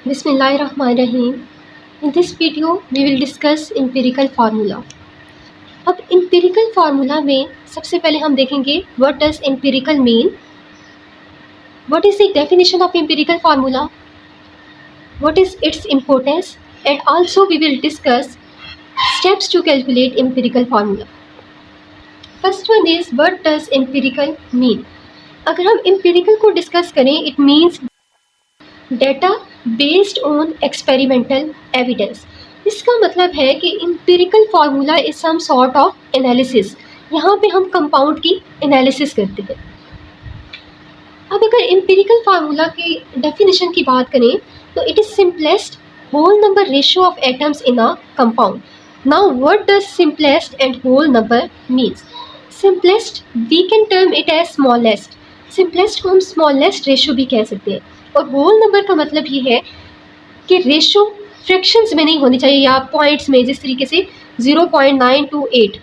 Bismillahirrahmanirrahim. In this video, we will discuss empirical formula. अब empirical formula में सबसे पहले हम देखेंगे what does empirical mean, what is the definition of empirical formula, what is its importance, and also we will discuss steps to calculate empirical formula. First one is what does empirical mean. अगर हम empirical को discuss करें, it means data based on experimental evidence. इसका मतलब है कि empirical formula is some sort of analysis. यहाँ पे हम कंपाउंड की एनालिसिस करते हैं। अब अगर एम्पिरिकल फार्मूला की डेफिनेशन की बात करें तो it is simplest whole number ratio of atoms in a compound. Now what does simplest and whole number means. Simplest we can term it as smallest. Simplest को हम स्मॉलेस्ट रेशियो भी कह सकते हैं। और होल नंबर का मतलब ये है कि रेशो फ्रैक्शंस में नहीं होनी चाहिए या पॉइंट्स में, जिस तरीके से 0.928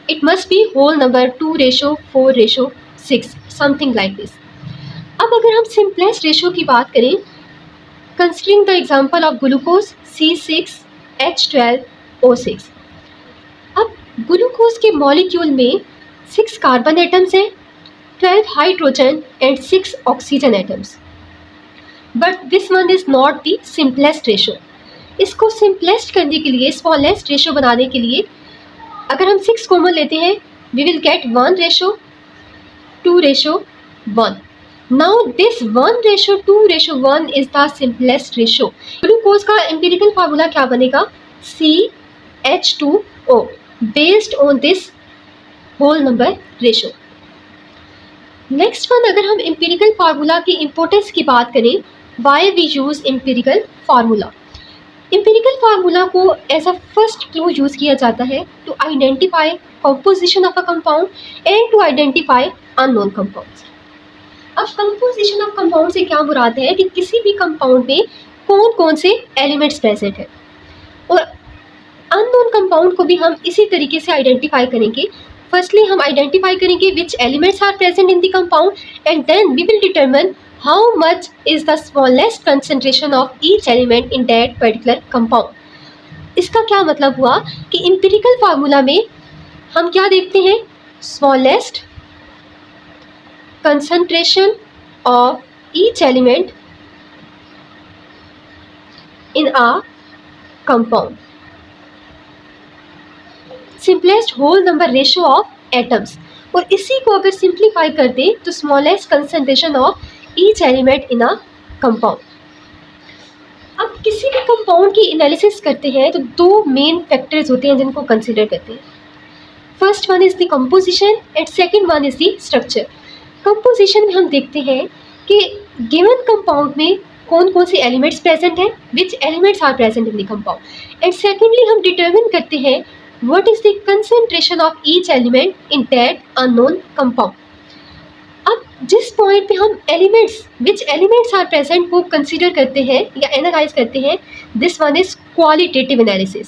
it must be whole number 2:4:6 something like this. अब अगर हम सिंपलेस्ट रेशो की बात करें, considering the example of glucose C6H12O6। अब ग्लूकोज के मॉलिक्यूल में 6 कार्बन एटम्स हैं, 12 hydrogen and 6 oxygen atoms. But this one is not the simplest ratio. इसको सिंपलेस्ट करने के लिए, स्मॉलेस्ट रेशो बनाने के लिए, अगर हम 6 कॉमन लेते हैं we will get 1:2:1। Now this 1:2:1 is the simplest ratio. Glucose का एम्पिरिकल फार्मूला क्या बनेगा? CH2O based on this whole number ratio. Next one, अगर हम एम्पिरिकल फार्मूला की इंपॉर्टेंस की बात करें, why we use empirical formula. Empirical formula को as a first clue use किया जाता है to identify composition of a compound and to identify unknown compounds. अब कंपोजिशन ऑफ कंपाउंड से क्या मुराद है कि किसी भी कंपाउंड में कौन कौन से एलिमेंट्स प्रेजेंट हैं, और अननोन कंपाउंड को भी हम इसी तरीके से आइडेंटिफाई करेंगे। फर्स्टली हम आइडेंटिफाई करेंगे which elements are present in the compound and then we will determine how much is the smallest concentration of each element in that particular compound। इसका क्या मतलब हुआ कि empirical फार्मूला में हम क्या देखते हैं? smallest concentration of each element in a compound, simplest whole number ratio of atoms। और इसी को अगर सिंप्लीफाई कर दें तो smallest concentration of each element in a compound. अब किसी भी कंपाउंड की एनालिसिस करते हैं तो 2 मेन फैक्टर्स होते हैं जिनको कंसिडर करते हैं। First one is the composition and second one is the structure. Composition में हम देखते हैं कि गिवन कंपाउंड में कौन कौन से एलिमेंट्स प्रेजेंट हैं, which elements are present in the compound, and secondly हम डिटरमिन करते हैं what is the concentration of each element in that unknown compound. अब जिस पॉइंट पे हम विच एलिमेंट्स आर प्रेजेंट को कंसीडर करते हैं या एनालाइज करते हैं, this one is qualitative analysis.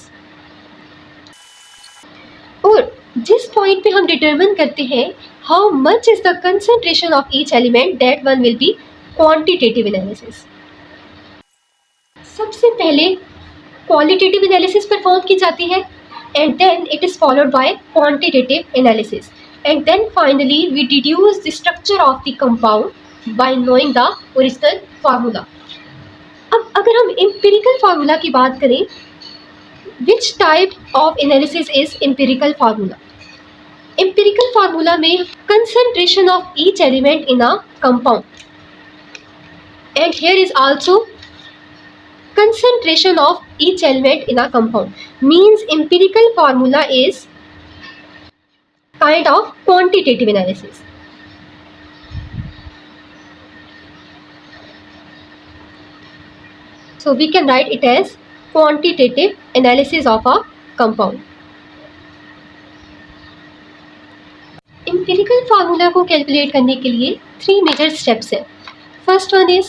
और जिस पॉइंट पे हम डिटरमिन करते हैं how much is the concentration of each element, that one will B quantitative analysis. सबसे पहले क्वालिटेटिव एनालिसिस परफॉर्म की जाती है and then it is followed by quantitative analysis, and then finally we deduce the structure of the compound by knowing the original formula। अब अगर हम empirical formula की बात करें, which type of analysis is empirical formula? Empirical formula में concentration of each element in a compound, and here is also concentration of each element in a compound, means empirical formula is kind of quantitative analysis। So we can write it as quantitative analysis of a compound। empirical formula को calculate करने के लिए 3 major steps हैं। First one is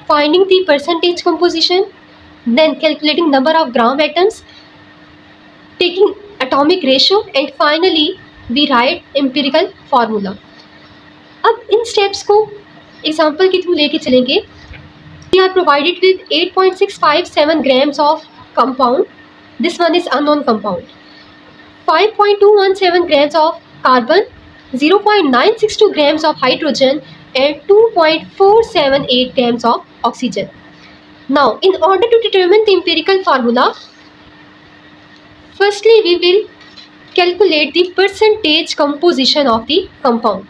finding the percentage composition, then calculating number of gram atoms, taking atomic ratio, and finally we write empirical formula. अब इन steps को example के through लेके चलेंगे। We are provided with 8.657 grams of compound. This one is unknown compound. 5.217 grams of carbon, 0.962 grams of hydrogen, and 2.478 grams of oxygen. Now, in order to determine the empirical formula, firstly we will calculate the percentage composition of the compound.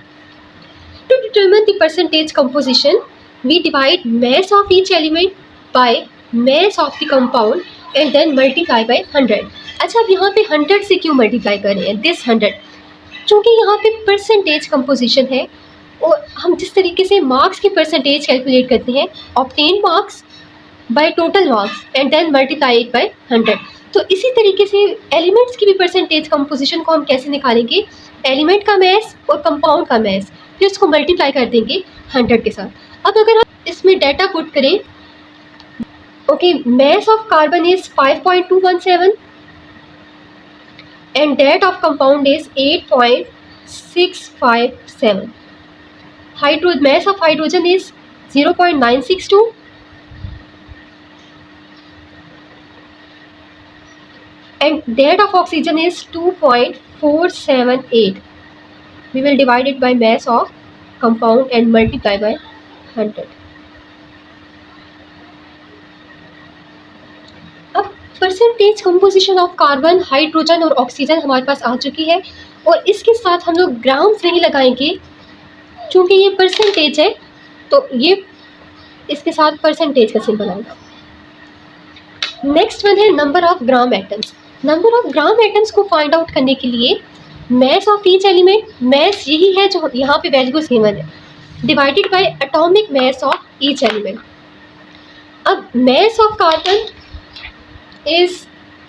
To determine the percentage composition, we divide mass of each element by mass of the compound and then multiply by 100. अच्छा, अब यहाँ पे 100 से क्यों multiply कर रहे हैं? This 100, क्योंकि यहाँ पे परसेंटेज कंपोजिशन है और हम जिस तरीके से मार्क्स की परसेंटेज कैलकुलेट करते हैं, obtain marks by total marks and then multiply it by 100, तो इसी तरीके से एलिमेंट्स की भी परसेंटेज कंपोजिशन को हम कैसे निकालेंगे? एलिमेंट का मैस और कंपाउंड का मैस, फिर उसको मल्टीप्लाई कर देंगे 100 के साथ। अब अगर हम इसमें डाटा पुट करें, okay, mess of carbon is 5.217 and that of compound is 8.657. Mass of hydrogen is 0.962 and that of oxygen is 2.478. We will divide it by mass of compound and multiply by 100. अब percentage composition of carbon, hydrogen और oxygen हमारे पास आ चुकी है और इसके साथ हम लोग ग्राम्स नहीं लगाएंगे क्योंकि ये परसेंटेज है, तो ये इसके साथ परसेंटेज का सिंबल आएगा। नेक्स्ट वन है number of gram atoms. Number of gram atoms को फाइंड आउट करने के लिए mass of each element, mass यही है जो यहाँ पे वैल्यूज गिवन है, divided by atomic mass of each element. अब mass of carbon is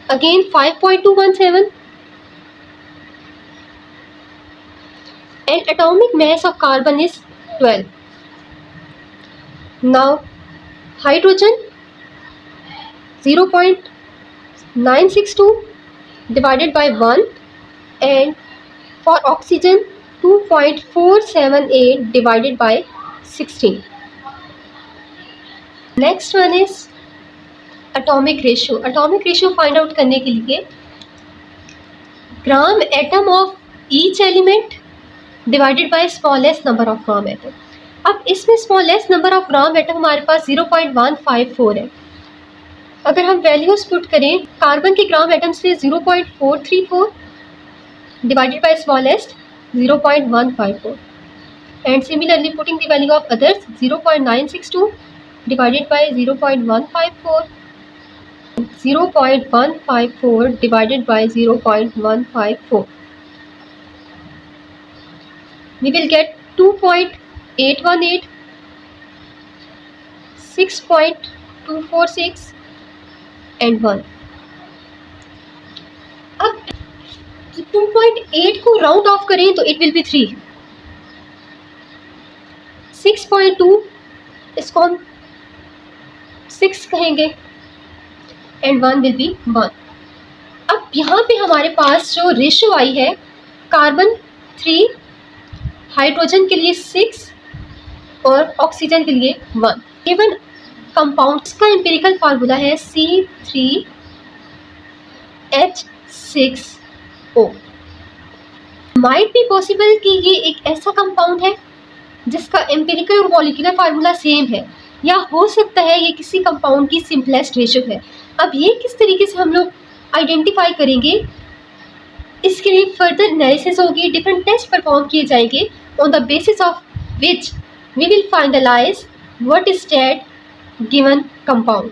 again 5.217 and atomic mass of carbon is 12. Now hydrogen 0.962 divided by 1 and for oxygen 2.478 divided by 16. Next one is atomic ratio. Atomic ratio find out करने के लिए gram atom of each element divided by smallest number of gram atom. अब इसमें smallest number of gram atom हमारे पास 0.154 है। अगर हम values put करें, कार्बन के ग्राम एटम से 0.434 divided by smallest 0.154 and similarly putting the value of others 0.962 divided by 0.154 0.154 divided by 0.154. We will get 2.818, 6.246 and 1. अब 2.8 को राउंड ऑफ करें तो इट विल बी 3. 6.2 इसको हम 6 कहेंगे एंड 1 विल बी 1. अब यहाँ पे हमारे पास जो रेशियो आई है, कार्बन 3, हाइड्रोजन के लिए 6 और ऑक्सीजन के लिए 1. इवन कंपाउंड्स का एम्पिरिकल फार्मूला है C3H6O. माइट बी पॉसिबल कि ये एक ऐसा कंपाउंड है जिसका एम्पिरिकल और मॉलिक्यूलर फार्मूला सेम है, या हो सकता है ये किसी कंपाउंड की सिंपलेस्ट रेशियो है। अब ये किस तरीके से हम लोग आइडेंटिफाई करेंगे, इसके लिए फर्दर एनालिसिस होगी, डिफरेंट टेस्ट परफॉर्म किए जाएंगे on the basis of which we will finalise what is that given compound.